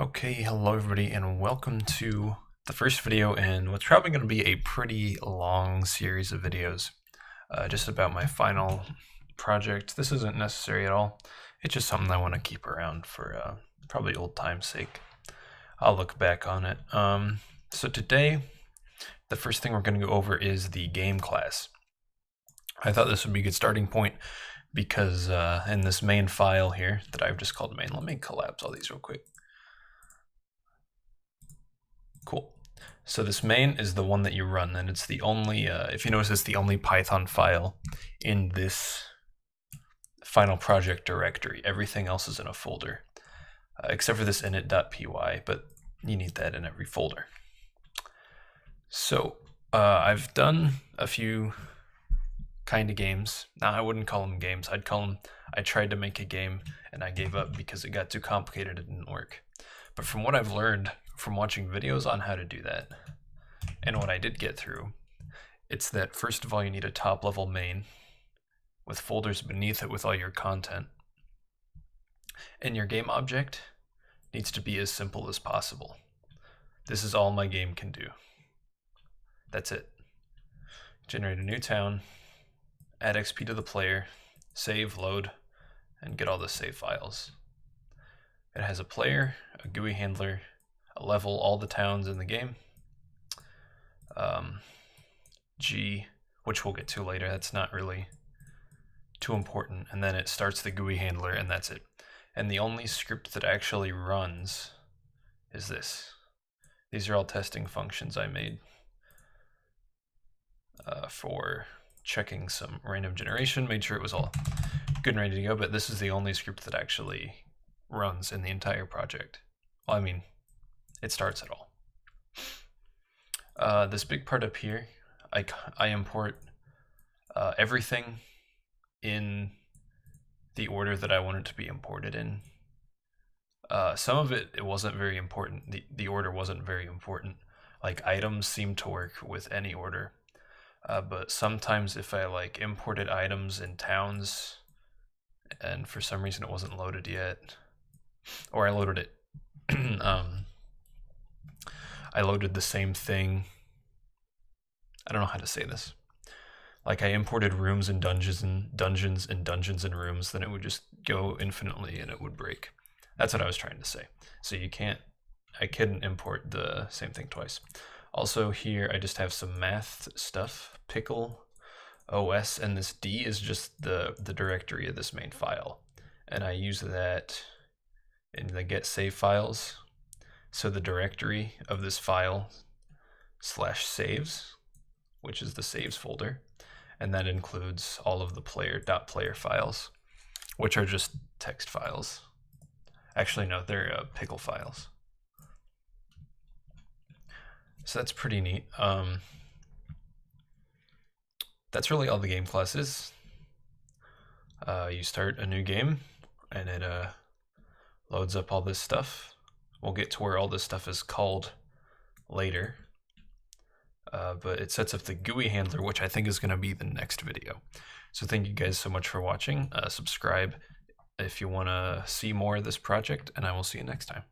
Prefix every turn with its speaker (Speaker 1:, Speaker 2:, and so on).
Speaker 1: Okay, hello everybody, and welcome to the first video in what's probably going to be a pretty long series of videos just about my final project. This isn't necessary at all. It's just something I want to keep around for probably old time's sake. I'll look back on it. So today, the first thing we're going to go over is the game class. I thought this would be a good starting point because in this main file here that I've just called main, let me collapse all these real quick. Cool. So this main is the one that you run, and it's the only, if you notice, it's the only Python file in this final project directory. Everything else is in a folder, except for this init.py, but you need that in every folder. So I've done a few kind of games. Now, I wouldn't call them games. I'd call them, I tried to make a game, and I gave up because it got too complicated. It didn't work. But from what I've learned from watching videos on how to do that, and what I did get through, it's that first of all you need a top level main with folders beneath it with all your content, and your game object needs to be as simple as possible. This is all my game can do. That's it. Generate a new town, add XP to the player, save, load, and get all the save files. It has a player, a GUI handler, a level, all the towns in the game, G, which we'll get to later, that's not really too important, and then it starts the GUI handler, and that's it. And the only script that actually runs is this. These are all testing functions I made for checking some random generation, made sure it was all good and ready to go, but this is the only script that actually runs in the entire project. Well, I mean, it starts it all. This big part up here, I import everything in the order that I want it to be imported in. Some of it wasn't very important. The order wasn't very important. Like items seem to work with any order. But sometimes if I like imported items in towns and for some reason it wasn't loaded yet, or I loaded it, I loaded the same thing. I don't know how to say this. Like I imported rooms and dungeons and dungeons and dungeons and rooms, then it would just go infinitely and it would break. That's what I was trying to say. So I couldn't import the same thing twice. Also here I just have some math stuff, pickle, OS, and this D is just the directory of this main file. And I use that in the get save files. So the directory of this file /saves, which is the saves folder, and that includes all of the player.player files, which are just text files. Actually, no, they're pickle files. So that's pretty neat. That's really all the game class is. You start a new game, and it loads up all this stuff. We'll get to where all this stuff is called later. But it sets up the GUI handler, which I think is going to be the next video. So thank you guys so much for watching. Subscribe if you want to see more of this project, and I will see you next time.